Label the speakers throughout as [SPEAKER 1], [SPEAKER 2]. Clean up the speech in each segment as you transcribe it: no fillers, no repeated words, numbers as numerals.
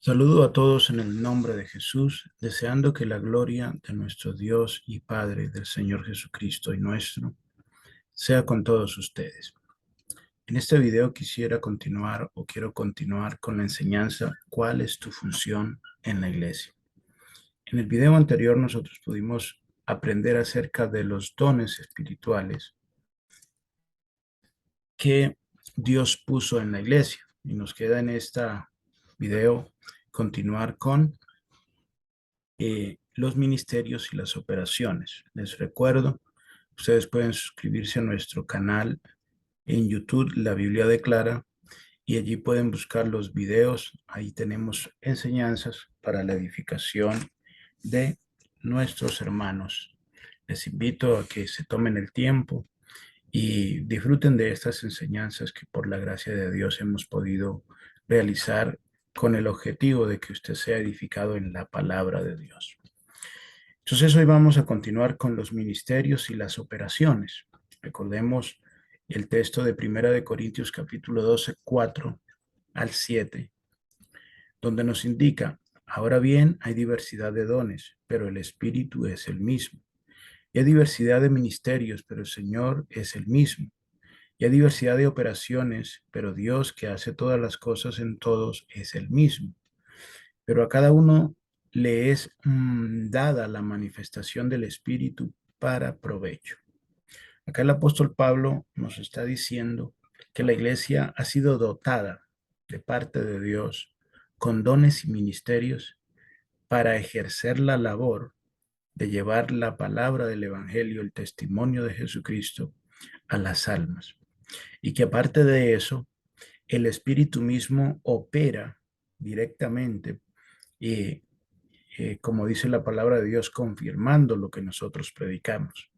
[SPEAKER 1] Saludo a todos en el nombre de Jesús, deseando que la gloria de nuestro Dios y Padre, del Señor Jesucristo y nuestro, sea con todos ustedes. En este video quiero continuar con la enseñanza ¿cuál es tu función en la iglesia? En el video anterior nosotros pudimos aprender acerca de los dones espirituales que Dios puso en la iglesia y nos queda en esta video continuar con los ministerios y las operaciones. Les recuerdo, ustedes pueden suscribirse a nuestro canal en YouTube, La Biblia Declara, y allí pueden buscar los videos. Ahí tenemos enseñanzas para la edificación de nuestros hermanos. Les invito a que se tomen el tiempo y disfruten de estas enseñanzas que por la gracia de Dios hemos podido realizar con el objetivo de que usted sea edificado en la palabra de Dios. Entonces hoy vamos a continuar con los ministerios y las operaciones. Recordemos el texto de Primera de Corintios capítulo 12, 4 al 7, donde nos indica: ahora bien, hay diversidad de dones, pero el Espíritu es el mismo. Y hay diversidad de ministerios, pero el Señor es el mismo. Y hay diversidad de operaciones, pero Dios, que hace todas las cosas en todos, es el mismo. Pero a cada uno le es dada la manifestación del Espíritu para provecho. Acá el apóstol Pablo nos está diciendo que la iglesia ha sido dotada de parte de Dios con dones y ministerios para ejercer la labor de llevar la palabra del Evangelio, el testimonio de Jesucristo a las almas. Y que aparte de eso, el Espíritu mismo opera directamente, y como dice la palabra de Dios, confirmando lo que nosotros predicamos.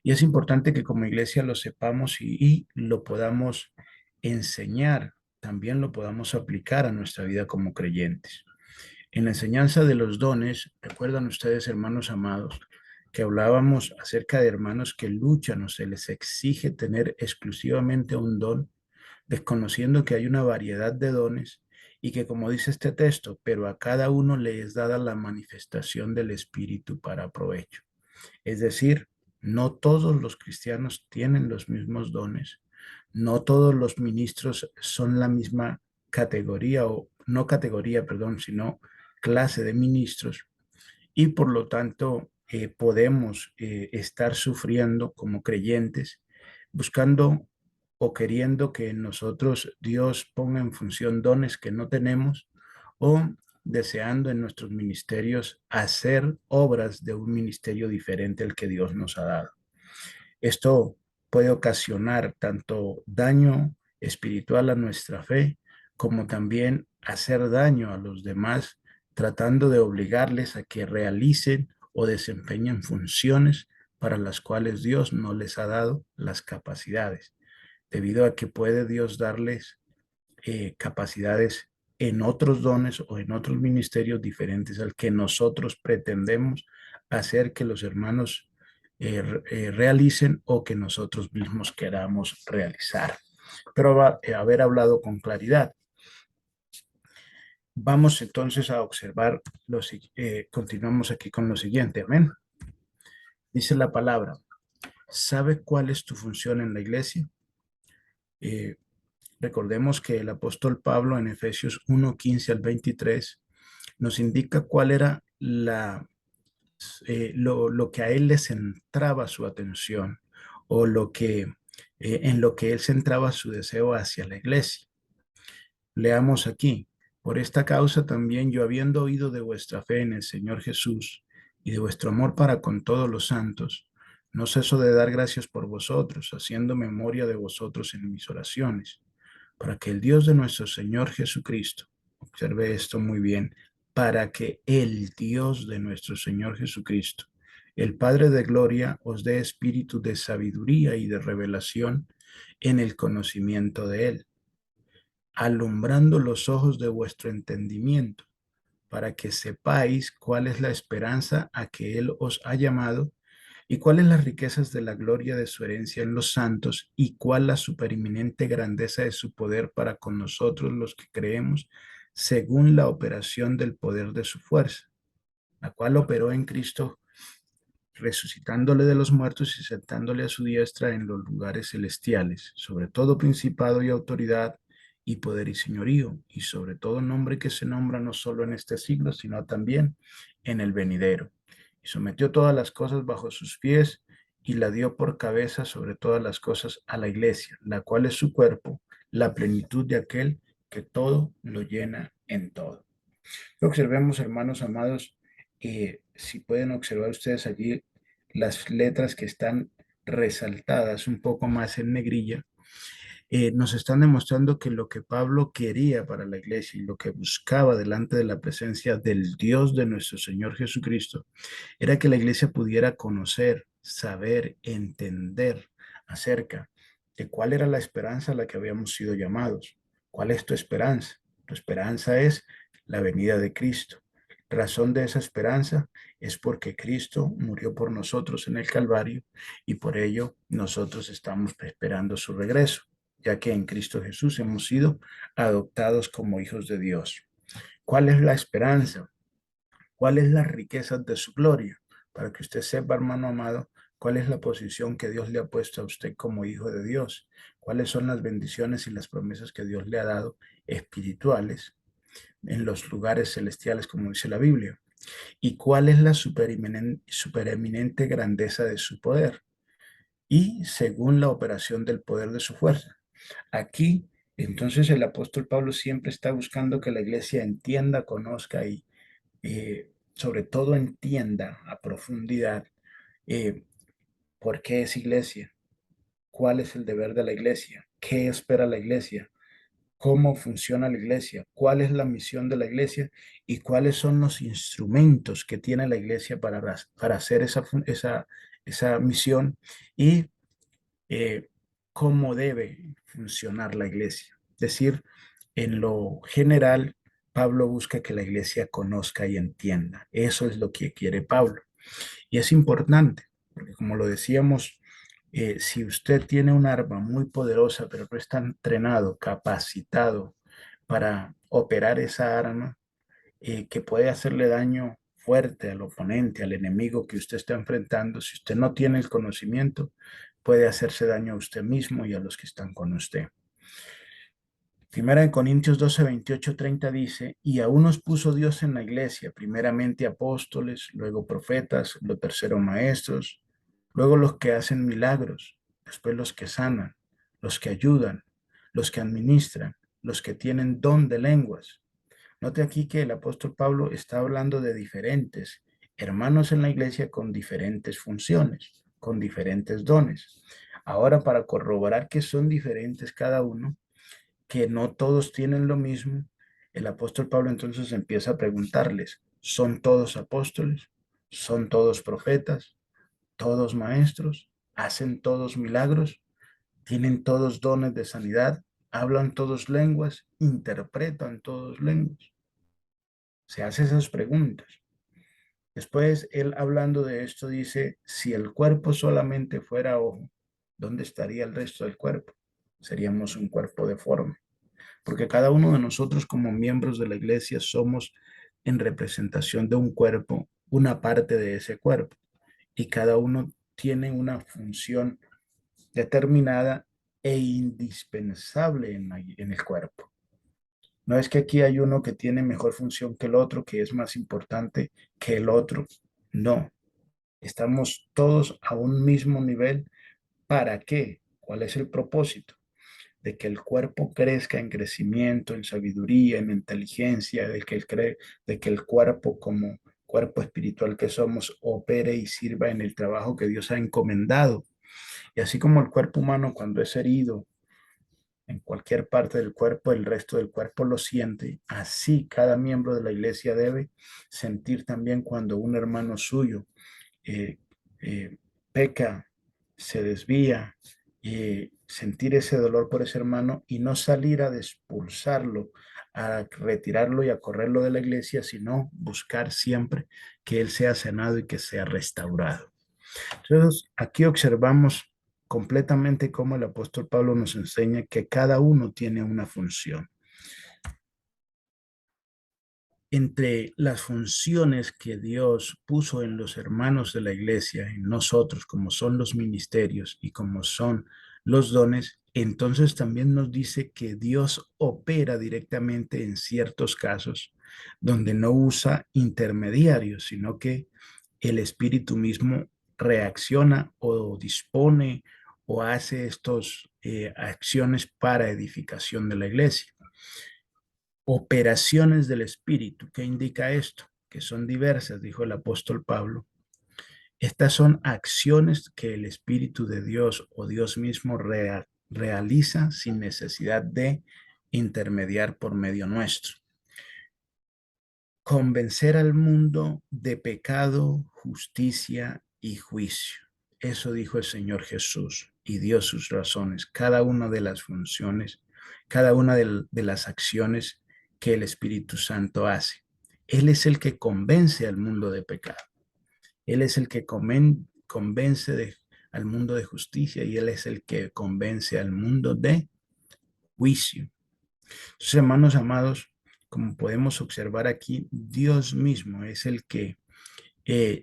[SPEAKER 1] Y es importante que como iglesia lo sepamos y lo podamos enseñar, también lo podamos aplicar a nuestra vida como creyentes. En la enseñanza de los dones, recuerdan ustedes, hermanos amados, que hablábamos acerca de hermanos que luchan o se les exige tener exclusivamente un don, desconociendo que hay una variedad de dones y que, como dice este texto, pero a cada uno le es dada la manifestación del Espíritu para provecho. Es decir, no todos los cristianos tienen los mismos dones, no todos los ministros son la misma categoría o no categoría, perdón, sino clase de ministros, y por lo tanto podemos estar sufriendo como creyentes, buscando o queriendo que en nosotros Dios ponga en función dones que no tenemos, o deseando en nuestros ministerios hacer obras de un ministerio diferente al que Dios nos ha dado. Esto puede ocasionar tanto daño espiritual a nuestra fe, como también hacer daño a los demás, tratando de obligarles a que realicen o desempeñen funciones para las cuales Dios no les ha dado las capacidades, debido a que puede Dios darles capacidades en otros dones o en otros ministerios diferentes al que nosotros pretendemos hacer que los hermanos realicen o que nosotros mismos queramos realizar. Pero haber hablado con claridad. Vamos entonces a observar, continuamos aquí con lo siguiente, amén. Dice la palabra: ¿sabe cuál es tu función en la iglesia? Eh, Recordemos que el apóstol Pablo en Efesios 1:15 al 23 nos indica cuál era lo que a él le centraba su atención, o en lo que él centraba su deseo hacia la iglesia. Leamos aquí: por esta causa también yo, habiendo oído de vuestra fe en el Señor Jesús y de vuestro amor para con todos los santos, no ceso de dar gracias por vosotros, haciendo memoria de vosotros en mis oraciones, para que el Dios de nuestro Señor Jesucristo, observe esto muy bien, para que el Dios de nuestro Señor Jesucristo, el Padre de gloria, os dé espíritu de sabiduría y de revelación en el conocimiento de Él, alumbrando los ojos de vuestro entendimiento, para que sepáis cuál es la esperanza a que Él os ha llamado, y cuáles las riquezas de la gloria de su herencia en los santos, y cuál la supereminente grandeza de su poder para con nosotros los que creemos, según la operación del poder de su fuerza, la cual operó en Cristo, resucitándole de los muertos y sentándole a su diestra en los lugares celestiales, sobre todo principado y autoridad y poder y señorío, y sobre todo nombre que se nombra no solo en este siglo, sino también en el venidero. Y sometió todas las cosas bajo sus pies y la dio por cabeza sobre todas las cosas a la iglesia, la cual es su cuerpo, la plenitud de aquel que todo lo llena en todo. Observemos, hermanos amados, si pueden observar ustedes allí las letras que están resaltadas un poco más en negrilla, nos están demostrando que lo que Pablo quería para la iglesia y lo que buscaba delante de la presencia del Dios de nuestro Señor Jesucristo era que la iglesia pudiera conocer, saber, entender acerca de cuál era la esperanza a la que habíamos sido llamados. ¿Cuál es tu esperanza? Tu esperanza es la venida de Cristo. Razón de esa esperanza es porque Cristo murió por nosotros en el Calvario y por ello nosotros estamos esperando su regreso, ya que en Cristo Jesús hemos sido adoptados como hijos de Dios. ¿Cuál es la esperanza? ¿Cuál es la riqueza de su gloria? Para que usted sepa, hermano amado, cuál es la posición que Dios le ha puesto a usted como hijo de Dios, cuáles son las bendiciones y las promesas que Dios le ha dado espirituales en los lugares celestiales, como dice la Biblia, y cuál es la supereminente grandeza de su poder, y según la operación del poder de su fuerza. Aquí, entonces, el apóstol Pablo siempre está buscando que la iglesia entienda, conozca y sobre todo entienda a profundidad eh, por qué es iglesia, cuál es el deber de la iglesia, qué espera la iglesia, cómo funciona la iglesia, cuál es la misión de la iglesia y cuáles son los instrumentos que tiene la iglesia para hacer esa misión y cómo debe funcionar la iglesia. Es decir, en lo general, Pablo busca que la iglesia conozca y entienda. Eso es lo que quiere Pablo. Y es importante, porque como lo decíamos, si usted tiene un arma muy poderosa, pero no está entrenado, capacitado para operar esa arma, que puede hacerle daño fuerte al oponente, al enemigo que usted está enfrentando, si usted no tiene el conocimiento, puede hacerse daño a usted mismo y a los que están con usted. Primera de Corintios 12, 28, 30 dice, y aún nos puso Dios en la iglesia, primeramente apóstoles, luego profetas, lo tercero maestros, luego los que hacen milagros, después los que sanan, los que ayudan, los que administran, los que tienen don de lenguas. Note aquí que el apóstol Pablo está hablando de diferentes hermanos en la iglesia con diferentes funciones, con diferentes dones. Ahora, para corroborar que son diferentes cada uno, que no todos tienen lo mismo, el apóstol Pablo entonces empieza a preguntarles, ¿son todos apóstoles? ¿Son todos profetas? ¿Todos maestros? ¿Hacen todos milagros? ¿Tienen todos dones de sanidad? ¿Hablan todos lenguas? ¿Interpretan todos lenguas? Se hace esas preguntas. Después, él hablando de esto dice, si el cuerpo solamente fuera ojo, ¿dónde estaría el resto del cuerpo? Seríamos un cuerpo deforme, porque cada uno de nosotros como miembros de la iglesia somos en representación de un cuerpo, una parte de ese cuerpo, y cada uno tiene una función determinada e indispensable en el cuerpo. No es que aquí hay uno que tiene mejor función que el otro, que es más importante que el otro. No, estamos todos a un mismo nivel. ¿Para qué? ¿Cuál es el propósito? De que el cuerpo crezca en crecimiento, en sabiduría, en inteligencia, de que el cuerpo como cuerpo espiritual que somos opere y sirva en el trabajo que Dios ha encomendado. Y así como el cuerpo humano cuando es herido en cualquier parte del cuerpo, el resto del cuerpo lo siente. Así cada miembro de la iglesia debe sentir también cuando un hermano suyo eh, eh, peca, se desvía, sentir ese dolor por ese hermano y no salir a expulsarlo, a retirarlo y a correrlo de la iglesia, sino buscar siempre que él sea sanado y que sea restaurado. Entonces, aquí observamos completamente cómo el apóstol Pablo nos enseña que cada uno tiene una función. entre las funciones que Dios puso en los hermanos de la iglesia, en nosotros, como son los ministerios y como son los dones, entonces también nos dice que Dios opera directamente en ciertos casos donde no usa intermediarios, sino que el Espíritu mismo reacciona o dispone o hace estas acciones para edificación de la iglesia. Operaciones del Espíritu. ¿Qué indica esto? Que son diversas, dijo el apóstol Pablo. Estas son acciones que el Espíritu de Dios o Dios mismo realiza sin necesidad de intermediar por medio nuestro. Convencer al mundo de pecado, justicia y juicio. Eso dijo el Señor Jesús y dio sus razones. Cada una de las funciones, cada una de las acciones que el Espíritu Santo hace. Él es el que convence al mundo de pecado. Él es el que convence al mundo de justicia y Él es el que convence al mundo de juicio. Entonces, hermanos amados, como podemos observar aquí, Dios mismo es el que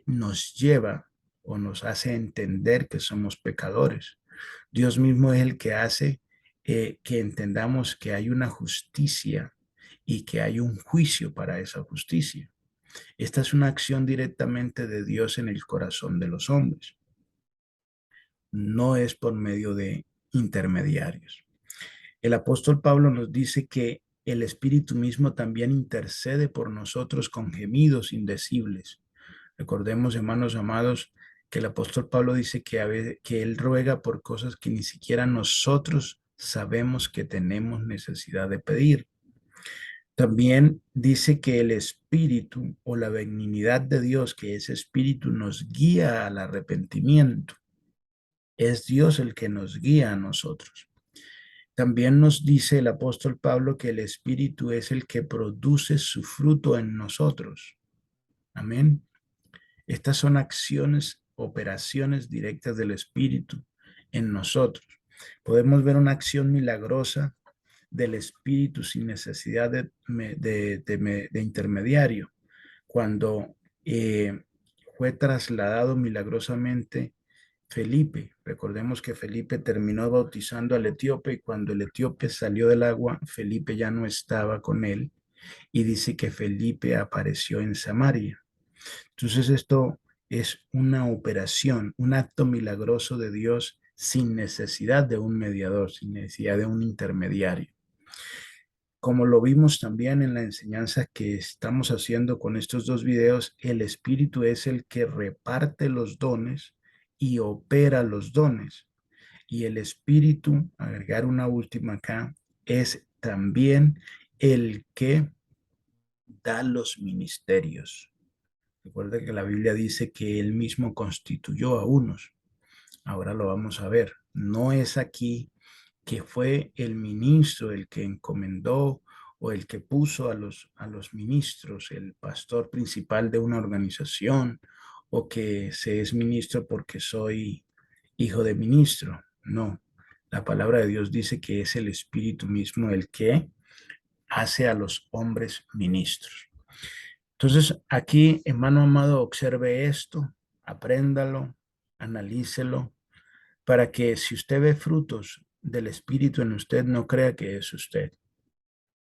[SPEAKER 1] nos lleva o nos hace entender que somos pecadores. Dios mismo es el que hace que entendamos que hay una justicia y que hay un juicio para esa justicia. Esta es una acción directamente de Dios en el corazón de los hombres. No es por medio de intermediarios. El apóstol Pablo nos dice que el Espíritu mismo también intercede por nosotros con gemidos indecibles. Recordemos, hermanos amados, que el apóstol Pablo dice que él ruega por cosas que ni siquiera nosotros sabemos que tenemos necesidad de pedir. También dice que el Espíritu o la benignidad de Dios, que ese Espíritu nos guía al arrepentimiento. Es Dios el que nos guía a nosotros. También nos dice el apóstol Pablo que el Espíritu es el que produce su fruto en nosotros. Amén. Estas son acciones, operaciones directas del Espíritu en nosotros. Podemos ver una acción milagrosa del Espíritu sin necesidad de intermediario. Cuando fue trasladado milagrosamente Felipe, recordemos que Felipe terminó bautizando al etíope y cuando el etíope salió del agua, Felipe ya no estaba con él y dice que Felipe apareció en Samaria. Entonces esto es una operación, un acto milagroso de Dios sin necesidad de un mediador, sin necesidad de un intermediario. Como lo vimos también en la enseñanza que estamos haciendo con estos dos videos, el Espíritu es el que reparte los dones y opera los dones. Y el Espíritu, agregar una última acá, es también el que da los ministerios. Recuerda que la Biblia dice que él mismo constituyó a unos. Ahora lo vamos a ver. No es aquí que fue el ministro el que encomendó o el que puso a los ministros, el pastor principal de una organización, o que se es ministro porque soy hijo de ministro. No, la palabra de Dios dice que es el Espíritu mismo el que hace a los hombres ministros. Entonces, aquí, hermano amado, observe esto, apréndalo, analícelo, para que si usted ve frutos del Espíritu en usted, no crea que es usted,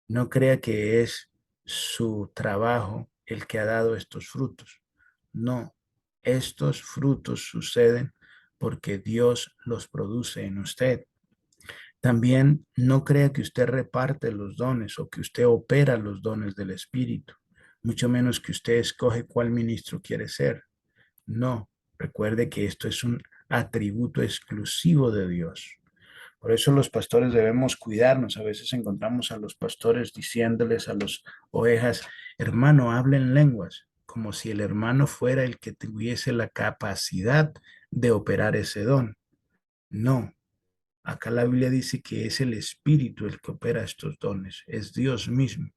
[SPEAKER 1] no crea que es su trabajo el que ha dado estos frutos. No, estos frutos suceden porque Dios los produce en usted. También no crea que usted reparte los dones o que usted opera los dones del Espíritu, mucho menos que usted escoge cuál ministro quiere ser. No, recuerde que esto es un atributo exclusivo de Dios. Por eso los pastores debemos cuidarnos. A veces encontramos a los pastores diciéndoles a las ovejas, hermano, hablen lenguas, como si el hermano fuera el que tuviese la capacidad de operar ese don. No, acá la Biblia dice que es el Espíritu el que opera estos dones, es Dios mismo.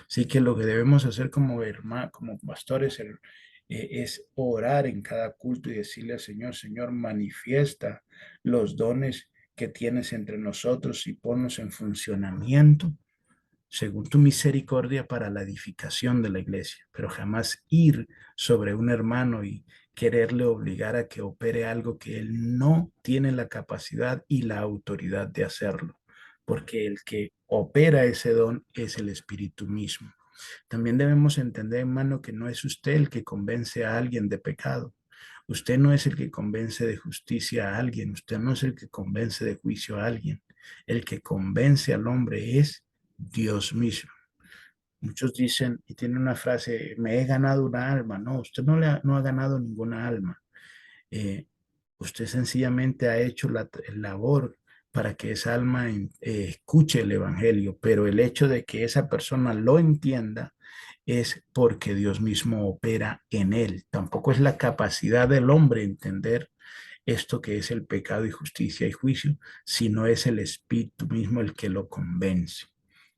[SPEAKER 1] Así que lo que debemos hacer como hermanos, como pastores, es orar en cada culto y decirle al Señor, Señor, manifiesta los dones que tienes entre nosotros y ponnos en funcionamiento según tu misericordia para la edificación de la iglesia, pero jamás ir sobre un hermano y quererle obligar a que opere algo que él no tiene la capacidad y la autoridad de hacerlo, porque el que opera ese don es el Espíritu mismo. También debemos entender, hermano, que no es usted el que convence a alguien de pecado. Usted no es el que convence de justicia a alguien. Usted no es el que convence de juicio a alguien. El que convence al hombre es Dios mismo. Muchos dicen, y tiene una frase, me he ganado una alma. No, usted no ha ganado ninguna alma. Eh, Usted sencillamente ha hecho la labor para que esa alma escuche el Evangelio, pero el hecho de que esa persona lo entienda es porque Dios mismo opera en él. Tampoco es la capacidad del hombre entender esto que es el pecado y justicia y juicio, sino es el Espíritu mismo el que lo convence.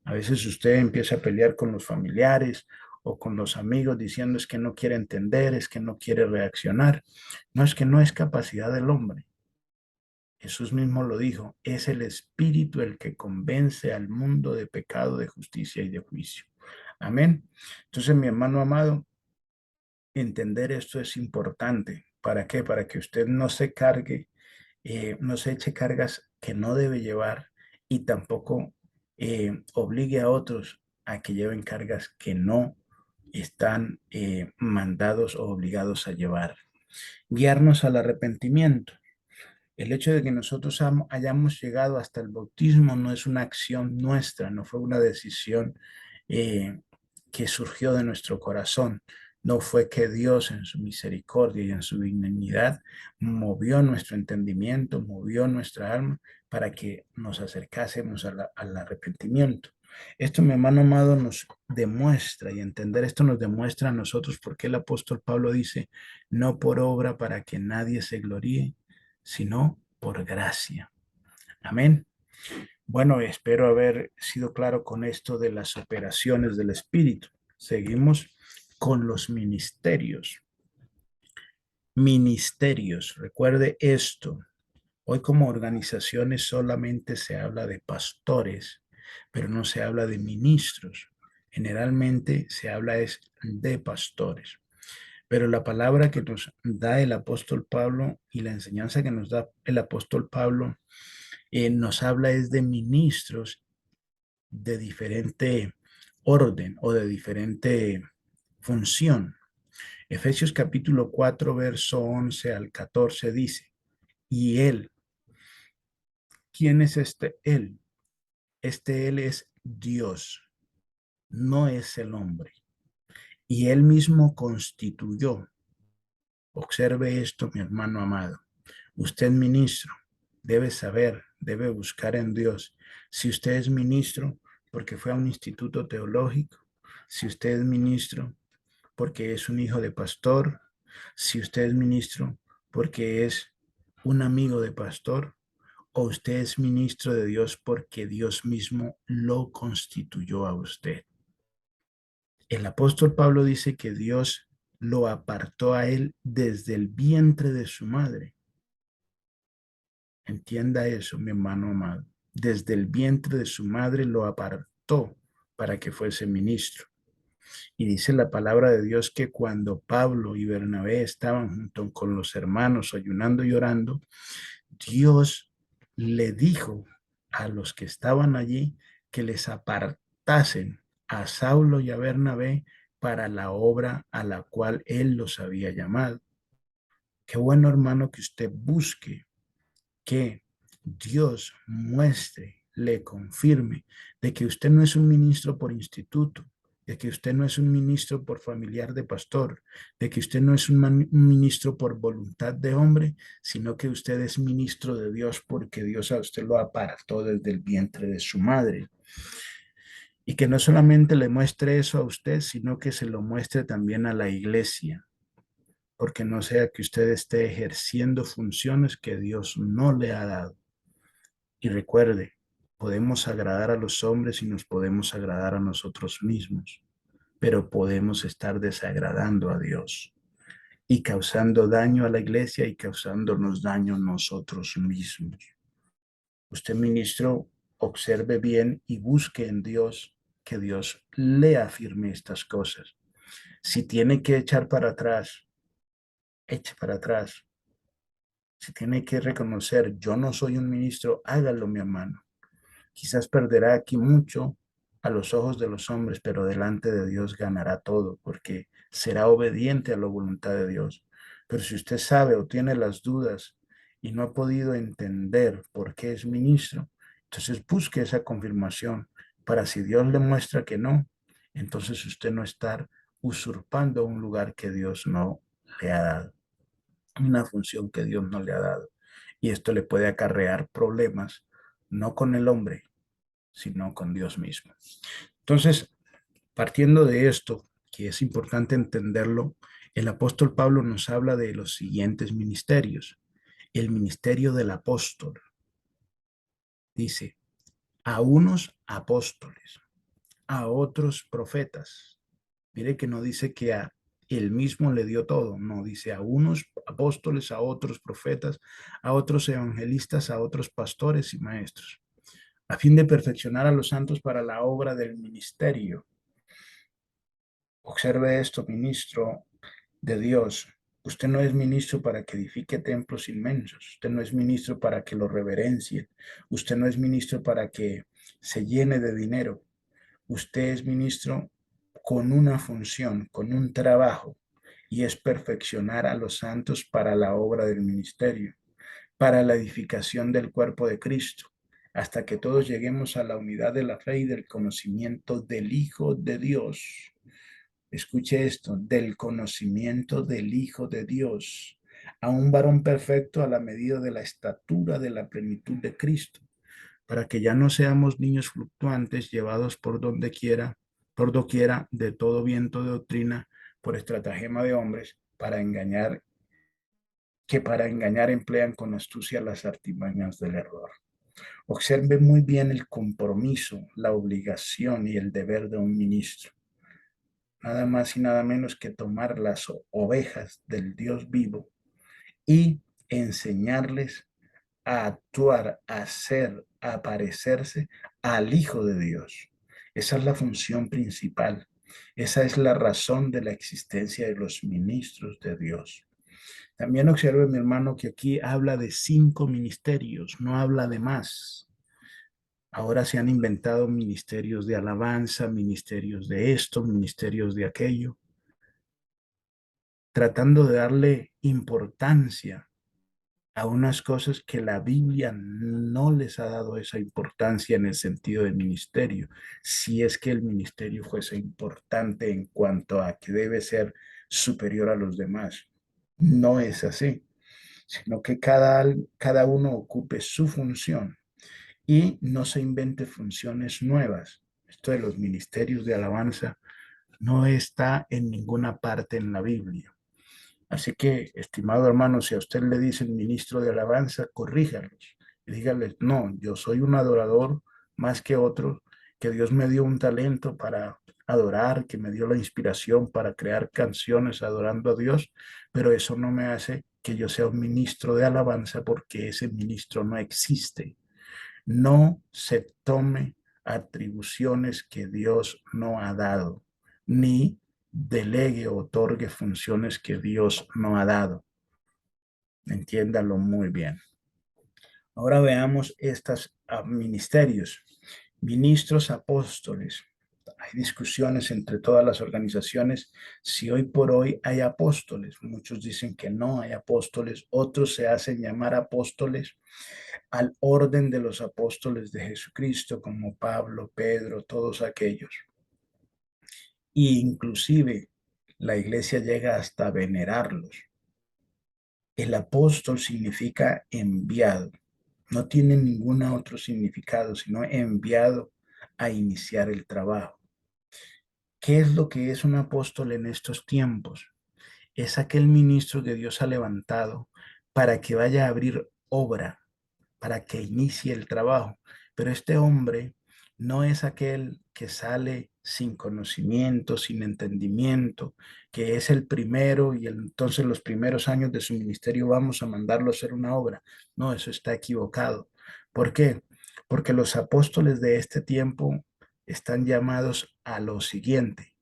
[SPEAKER 1] A veces usted empieza a pelear con los familiares o con los amigos diciendo es que no quiere entender, es que no quiere reaccionar. No, es que no es capacidad del hombre. Jesús mismo lo dijo, es el Espíritu el que convence al mundo de pecado, de justicia y de juicio. Amén. Entonces, mi hermano amado, entender esto es importante. ¿Para qué? Para que usted no se cargue, no se eche cargas que no debe llevar y tampoco obligue a otros a que lleven cargas que no están mandados o obligados a llevar. Guiarnos al arrepentimiento. El hecho de que nosotros hayamos llegado hasta el bautismo no es una acción nuestra, no fue una decisión eh, que surgió de nuestro corazón. No fue que Dios en su misericordia y en su benignidad movió nuestro entendimiento, movió nuestra alma para que nos acercásemos al arrepentimiento. Esto, mi hermano amado, nos demuestra, y entender esto nos demuestra a nosotros porque el apóstol Pablo dice, no por obra para que nadie se gloríe, sino por gracia. Amén. Bueno, espero haber sido claro con esto de las operaciones del Espíritu. Seguimos con los ministerios. Ministerios, recuerde esto. Hoy como organizaciones solamente se habla de pastores, pero no se habla de ministros. Generalmente se habla es de pastores. Pero la palabra que nos da el apóstol Pablo y la enseñanza que nos da el apóstol Pablo nos habla es de ministros de diferente orden o de diferente función. Efesios capítulo 4, verso 11 al 14 dice, y él, ¿quién es este él? Este él es Dios, no es el hombre. Y él mismo constituyó. Observe esto, mi hermano amado. Usted ministro debe saber, debe buscar en Dios. Si usted es ministro porque fue a un instituto teológico, si usted es ministro porque es un hijo de pastor, si usted es ministro porque es un amigo de pastor, o usted es ministro de Dios porque Dios mismo lo constituyó a usted. El apóstol Pablo dice que Dios lo apartó a él desde el vientre de su madre. Entienda eso, mi hermano amado. Desde el vientre de su madre lo apartó para que fuese ministro. Y dice la palabra de Dios que cuando Pablo y Bernabé estaban junto con los hermanos ayunando y orando, Dios le dijo a los que estaban allí que les apartasen a Saulo y a Bernabé para la obra a la cual él los había llamado. Qué bueno, hermano, que usted busque que Dios muestre, le confirme de que usted no es un ministro por instituto, de que usted no es un ministro por familiar de pastor, de que usted no es un ministro por voluntad de hombre, sino que usted es ministro de Dios porque Dios a usted lo apartó desde el vientre de su madre. Y que no solamente le muestre eso a usted, sino que se lo muestre también a la iglesia, porque no sea que usted esté ejerciendo funciones que Dios no le ha dado. Y recuerde, podemos agradar a los hombres y nos podemos agradar a nosotros mismos, pero podemos estar desagradando a Dios y causando daño a la iglesia y causándonos daño nosotros mismos. Usted, ministro, observe bien y busque en Dios que Dios le afirme estas cosas. Si tiene que echar para atrás, eche para atrás. Si tiene que reconocer, yo no soy un ministro, hágalo, mi hermano. Quizás perderá aquí mucho a los ojos de los hombres, pero delante de Dios ganará todo, porque será obediente a la voluntad de Dios. Pero si usted sabe o tiene las dudas y no ha podido entender por qué es ministro, entonces busque esa confirmación para si Dios le muestra que no, entonces usted no estar usurpando un lugar que Dios no le ha dado, una función que Dios no le ha dado. Y esto le puede acarrear problemas, no con el hombre, sino con Dios mismo. Entonces, partiendo de esto, que es importante entenderlo, el apóstol Pablo nos habla de los siguientes ministerios. El ministerio del apóstol dice, a unos apóstoles, a otros profetas. Mire que no dice que a él mismo le dio todo, no, dice a unos apóstoles, a otros profetas, a otros evangelistas, a otros pastores y maestros, a fin de perfeccionar a los santos para la obra del ministerio. Observe esto, ministro de Dios. Usted no es ministro para que edifique templos inmensos. Usted no es ministro para que lo reverencien. Usted no es ministro para que se llene de dinero. Usted es ministro con una función, con un trabajo, y es perfeccionar a los santos para la obra del ministerio, para la edificación del cuerpo de Cristo, hasta que todos lleguemos a la unidad de la fe y del conocimiento del Hijo de Dios. Escuche esto, del conocimiento del Hijo de Dios, a un varón perfecto a la medida de la estatura de la plenitud de Cristo, para que ya no seamos niños fluctuantes llevados por donde quiera, por doquiera, de todo viento de doctrina, por estratagema de hombres, para engañar emplean con astucia las artimañas del error. Observe muy bien el compromiso, la obligación y el deber de un ministro. Nada más y nada menos que tomar las ovejas del Dios vivo y enseñarles a actuar, a ser, a parecerse al Hijo de Dios. Esa es la función principal. Esa es la razón de la existencia de los ministros de Dios. También observe, mi hermano, que aquí habla de 5 ministerios, no habla de más. Ahora se han inventado ministerios de alabanza, ministerios de esto, ministerios de aquello, tratando de darle importancia a unas cosas que la Biblia no les ha dado esa importancia en el sentido del ministerio, si es que el ministerio fuese importante en cuanto a que debe ser superior a los demás. No es así, sino que cada uno ocupe su función y no se invente funciones nuevas. Esto de los ministerios de alabanza no está en ninguna parte en la Biblia. Así que, estimado hermano, si a usted le dicen ministro de alabanza, corríjalos y dígales, no, yo soy un adorador más que otro, que Dios me dio un talento para adorar, que me dio la inspiración para crear canciones adorando a Dios, pero eso no me hace que yo sea un ministro de alabanza porque ese ministro no existe. No se tome atribuciones que Dios no ha dado, ni delegue o otorgue funciones que Dios no ha dado. Entiéndalo muy bien. Ahora veamos estos ministerios. Ministros apóstoles. Hay discusiones entre todas las organizaciones si hoy por hoy hay apóstoles. Muchos dicen que no hay apóstoles, otros se hacen llamar apóstoles al orden de los apóstoles de Jesucristo, como Pablo, Pedro, todos aquellos. Y inclusive la iglesia llega hasta venerarlos. El apóstol significa enviado. No tiene ningún otro significado, sino enviado a iniciar el trabajo. ¿Qué es lo que es un apóstol en estos tiempos? Es aquel ministro que Dios ha levantado para que vaya a abrir obra, para que inicie el trabajo. Pero este hombre no es aquel que sale sin conocimiento, sin entendimiento, que es el primero y entonces los primeros años de su ministerio vamos a mandarlo a hacer una obra. No, eso está equivocado. ¿Por qué? Porque los apóstoles de este tiempo están llamados a lo siguiente,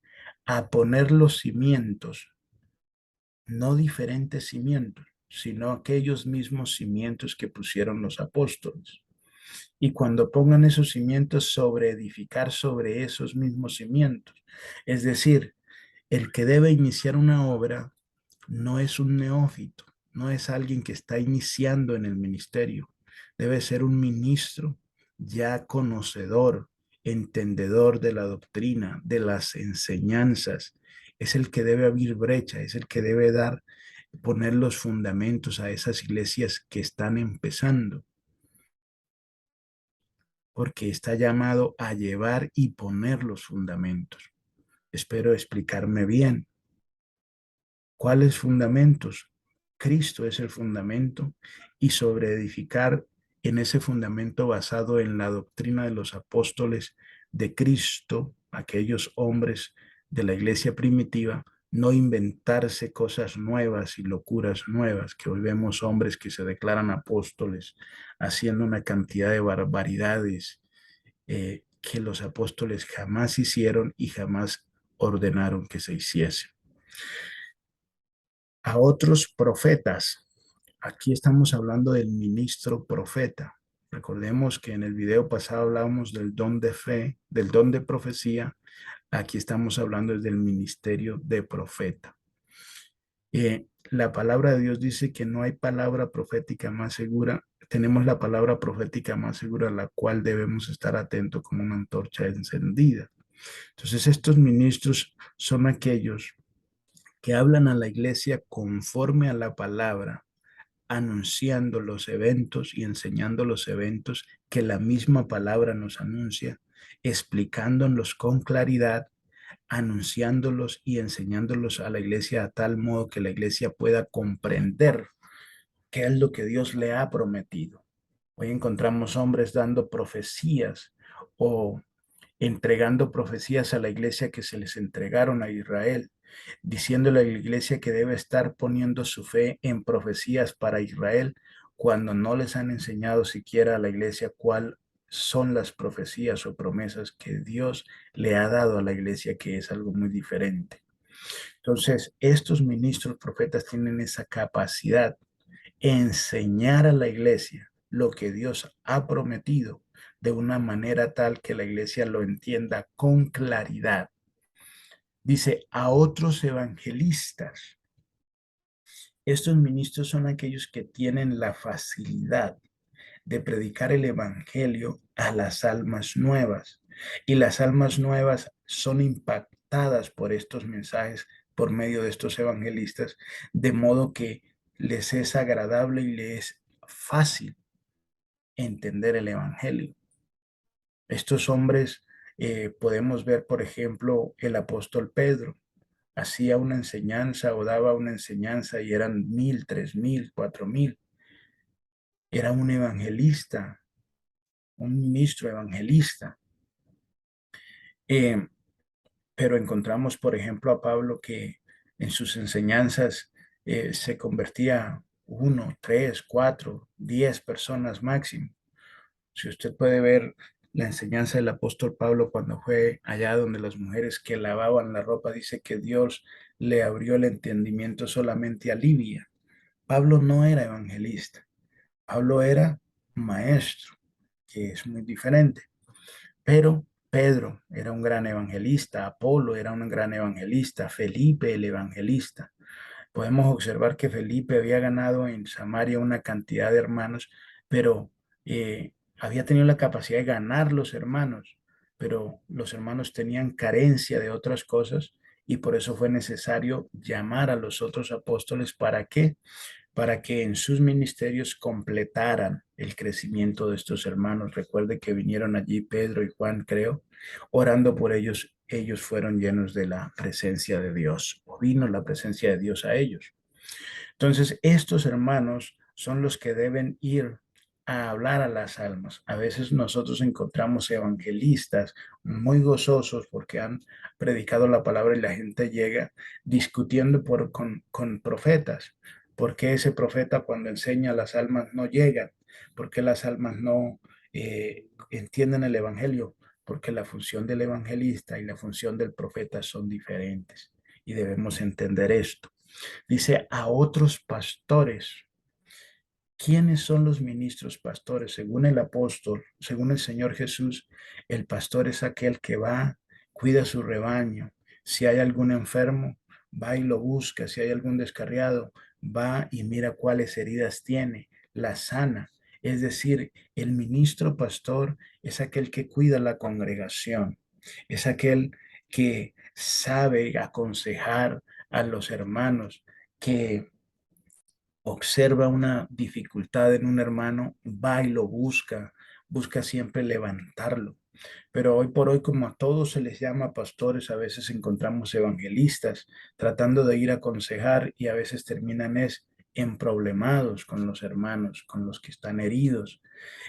[SPEAKER 1] a poner los cimientos, no diferentes cimientos, sino aquellos mismos cimientos que pusieron los apóstoles. Y cuando pongan esos cimientos, sobre edificar sobre esos mismos cimientos. Es decir, el que debe iniciar una obra no es un neófito, no es alguien que está iniciando en el ministerio. Debe ser un ministro ya conocedor, entendedor de la doctrina, de las enseñanzas. Es el que debe abrir brecha, es el que debe poner los fundamentos a esas iglesias que están empezando, porque está llamado a llevar y poner los fundamentos. Espero explicarme bien. ¿Cuáles fundamentos? Cristo es el fundamento, y sobre edificar en ese fundamento basado en la doctrina de los apóstoles de Cristo, aquellos hombres de la iglesia primitiva, no inventarse cosas nuevas y locuras nuevas, que hoy vemos hombres que se declaran apóstoles haciendo una cantidad de barbaridades que los apóstoles jamás hicieron y jamás ordenaron que se hiciesen. A otros profetas. Aquí estamos hablando del ministro profeta. Recordemos que en el video pasado hablábamos del don de fe, del don de profecía. Aquí estamos hablando del ministerio de profeta. La palabra de Dios dice que no hay palabra profética más segura. Tenemos la palabra profética más segura, a la cual debemos estar atentos como una antorcha encendida. Entonces, estos ministros son aquellos que hablan a la iglesia conforme a la palabra, anunciando los eventos y enseñando los eventos que la misma palabra nos anuncia, explicándolos con claridad, anunciándolos y enseñándolos a la iglesia a tal modo que la iglesia pueda comprender qué es lo que Dios le ha prometido. Hoy encontramos hombres dando profecías o entregando profecías a la iglesia que se les entregaron a Israel, diciéndole a la iglesia que debe estar poniendo su fe en profecías para Israel, cuando no les han enseñado siquiera a la iglesia cuáles son las profecías o promesas que Dios le ha dado a la iglesia, que es algo muy diferente. Entonces, estos ministros profetas tienen esa capacidad, enseñar a la iglesia lo que Dios ha prometido de una manera tal que la iglesia lo entienda con claridad. Dice, a otros evangelistas. Estos ministros son aquellos que tienen la facilidad de predicar el evangelio a las almas nuevas. Y las almas nuevas son impactadas por estos mensajes por medio de estos evangelistas, de modo que les es agradable y les es fácil entender el evangelio. Estos hombres, podemos ver, por ejemplo, el apóstol Pedro hacía una enseñanza o daba una enseñanza y eran 1000, 3000, 4000. Era un evangelista, un ministro evangelista. Eh, pero encontramos, por ejemplo, a Pablo, que en sus enseñanzas se convertía 1, 3, 4, 10 personas máximo. Si usted puede ver la enseñanza del apóstol Pablo cuando fue allá donde las mujeres que lavaban la ropa, dice que Dios le abrió el entendimiento solamente a Libia. Pablo no era evangelista, Pablo era maestro, que es muy diferente. Pero Pedro era un gran evangelista, Apolo era un gran evangelista, Felipe el evangelista. Podemos observar que Felipe había ganado en Samaria una cantidad de hermanos, pero había tenido la capacidad de ganar los hermanos, pero los hermanos tenían carencia de otras cosas, y por eso fue necesario llamar a los otros apóstoles. ¿Para qué? Para que en sus ministerios completaran el crecimiento de estos hermanos. Recuerde que vinieron allí Pedro y Juan, creo, orando por ellos. Ellos fueron llenos de la presencia de Dios, o vino la presencia de Dios a ellos. Entonces, estos hermanos son los que deben ir a hablar a las almas. A veces nosotros encontramos evangelistas muy gozosos porque han predicado la palabra, y la gente llega discutiendo con profetas. ¿Por qué ese profeta cuando enseña a las almas no llegan? ¿Por qué las almas no entienden el evangelio? porque la función del evangelista y la función del profeta son diferentes y debemos entender esto. Dice a otros pastores. ¿Quiénes son los ministros pastores? Según el apóstol, según el Señor Jesús, el pastor es aquel que va, cuida su rebaño. Si hay algún enfermo, va y lo busca. Si hay algún descarriado, va y mira cuáles heridas tiene, la sana. Es decir, el ministro pastor es aquel que cuida la congregación, es aquel que sabe aconsejar a los hermanos, que observa una dificultad en un hermano, va y lo busca, busca siempre levantarlo. Pero hoy por hoy, como a todos se les llama pastores, a veces encontramos evangelistas tratando de ir a aconsejar y a veces terminan emproblemados con los hermanos, con los que están heridos.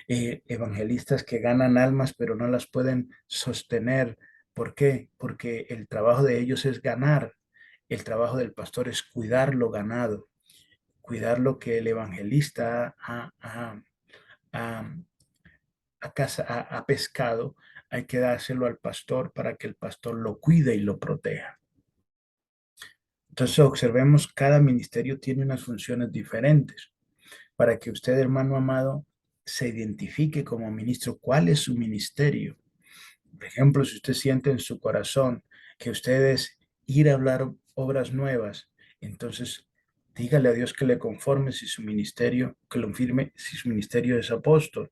[SPEAKER 1] Evangelistas que ganan almas pero no las pueden sostener. ¿Por qué? Porque el trabajo de ellos es ganar. El trabajo del pastor es cuidar lo ganado, cuidar lo que el evangelista ha, ha pescado, hay que dárselo al pastor para que el pastor lo cuide y lo proteja. Entonces observemos, cada ministerio tiene unas funciones diferentes para que usted, hermano amado, se identifique como ministro. ¿Cuál es su ministerio? Por ejemplo, si usted siente en su corazón que usted es ir a hablar obras nuevas, entonces dígale a Dios que le conforme si su ministerio, que lo firme si su ministerio es apóstol.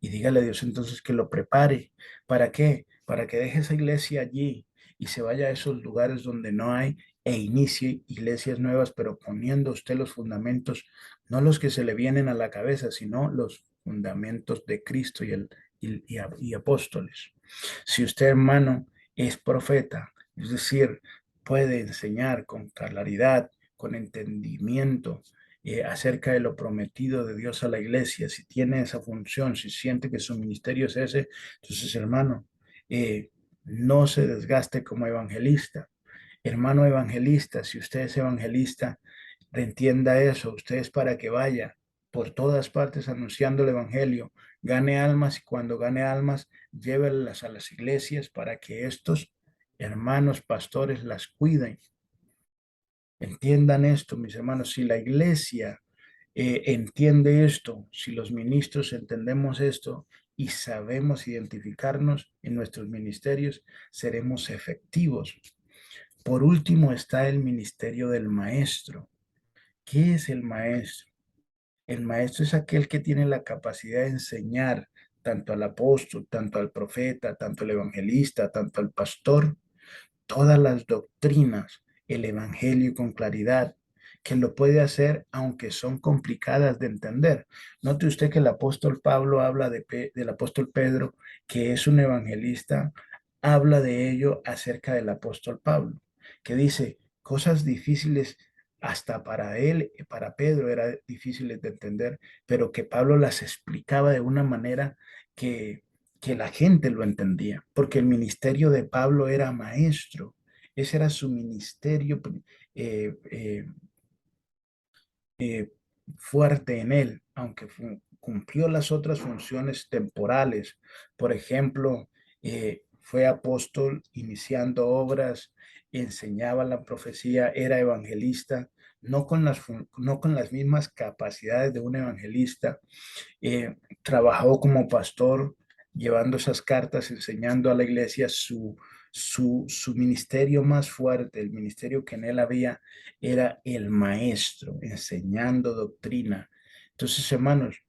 [SPEAKER 1] Y dígale a Dios entonces que lo prepare. ¿Para qué? Para que deje esa iglesia allí y se vaya a esos lugares donde no hay e inicie iglesias nuevas, pero poniendo usted los fundamentos, no los que se le vienen a la cabeza, sino los fundamentos de Cristo y apóstoles. Si usted, hermano, es profeta, es decir, puede enseñar con claridad, con entendimiento, acerca de lo prometido de Dios a la iglesia, si tiene esa función, si siente que su ministerio es ese, entonces, hermano, no se desgaste como evangelista. Hermano evangelista, si usted es evangelista, entienda eso, usted es para que vaya por todas partes anunciando el evangelio, gane almas y cuando gane almas, llévelas a las iglesias para que estos hermanos pastores las cuiden. Entiendan esto, mis hermanos, si la iglesia entiende esto, si los ministros entendemos esto y sabemos identificarnos en nuestros ministerios, seremos efectivos. Por último está el ministerio del maestro. ¿Qué es el maestro? El maestro es aquel que tiene la capacidad de enseñar tanto al apóstol, tanto al profeta, tanto al evangelista, tanto al pastor, todas las doctrinas, el evangelio con claridad, que lo puede hacer aunque son complicadas de entender. Note usted que el apóstol Pablo habla del apóstol Pedro, que es un evangelista, habla de ello acerca del apóstol Pablo, que dice cosas difíciles hasta para él, para Pedro era difíciles de entender, pero que Pablo las explicaba de una manera que la gente lo entendía, porque el ministerio de Pablo era maestro, ese era su ministerio eh, eh, eh, fuerte en él, aunque cumplió las otras funciones temporales. Por ejemplo, fue apóstol iniciando obras, enseñaba la profecía, era evangelista, no con las mismas capacidades de un evangelista, trabajó como pastor, llevando esas cartas, enseñando a la iglesia su ministerio más fuerte, el ministerio que en él había, era el maestro, enseñando doctrina. Entonces, hermanos,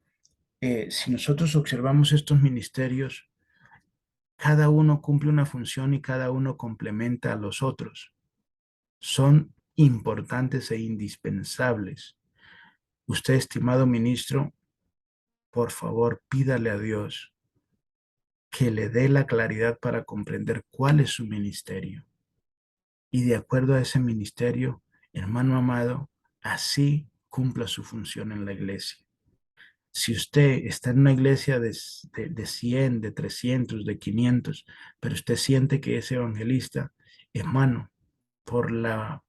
[SPEAKER 1] si nosotros observamos estos ministerios, cada uno cumple una función y cada uno complementa a los otros. Son importantes e indispensables. Usted, estimado ministro, por favor, pídale a Dios que le dé la claridad para comprender cuál es su ministerio. Y de acuerdo a ese ministerio, hermano amado, así cumpla su función en la iglesia. Si usted está en una iglesia de 100, de 300, de 500, pero usted siente que es evangelista, hermano, por la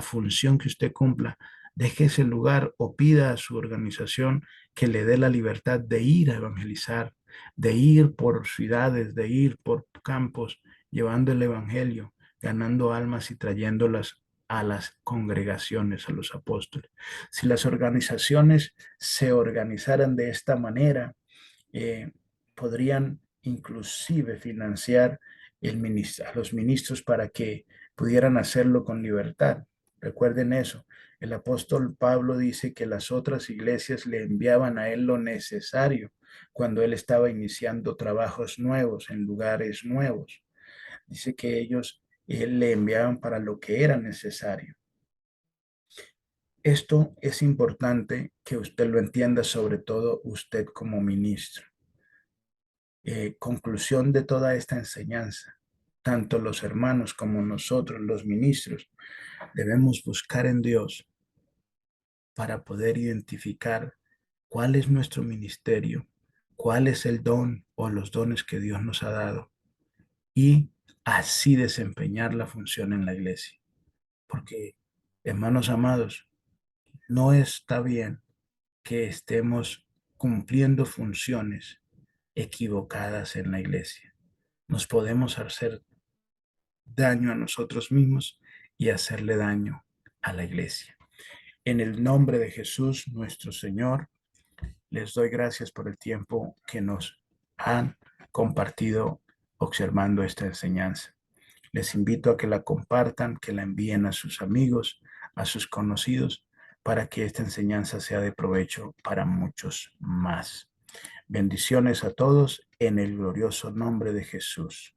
[SPEAKER 1] función que usted cumpla, deje ese lugar o pida a su organización que le dé la libertad de ir a evangelizar, de ir por ciudades, de ir por campos, llevando el evangelio, ganando almas y trayéndolas a las congregaciones, a los apóstoles. Si las organizaciones se organizaran de esta manera, eh, podrían inclusive financiar a los ministros para que pudieran hacerlo con libertad. Recuerden eso. El apóstol Pablo dice que las otras iglesias le enviaban a él lo necesario cuando él estaba iniciando trabajos nuevos en lugares nuevos. Dice que ellos él le enviaban para lo que era necesario. Esto es importante que usted lo entienda, sobre todo usted como ministro. Conclusión de toda esta enseñanza, tanto los hermanos como nosotros, los ministros, debemos buscar en Dios para poder identificar cuál es nuestro ministerio, cuál es el don o los dones que Dios nos ha dado y así desempeñar la función en la iglesia. Porque, hermanos amados, no está bien que estemos cumpliendo funciones equivocadas en la iglesia. Nos podemos hacer daño a nosotros mismos y hacerle daño a la iglesia. En el nombre de Jesús, nuestro Señor, les doy gracias por el tiempo que nos han compartido observando esta enseñanza. Les invito a que la compartan, que la envíen a sus amigos, a sus conocidos, para que esta enseñanza sea de provecho para muchos más. Bendiciones a todos en el glorioso nombre de Jesús.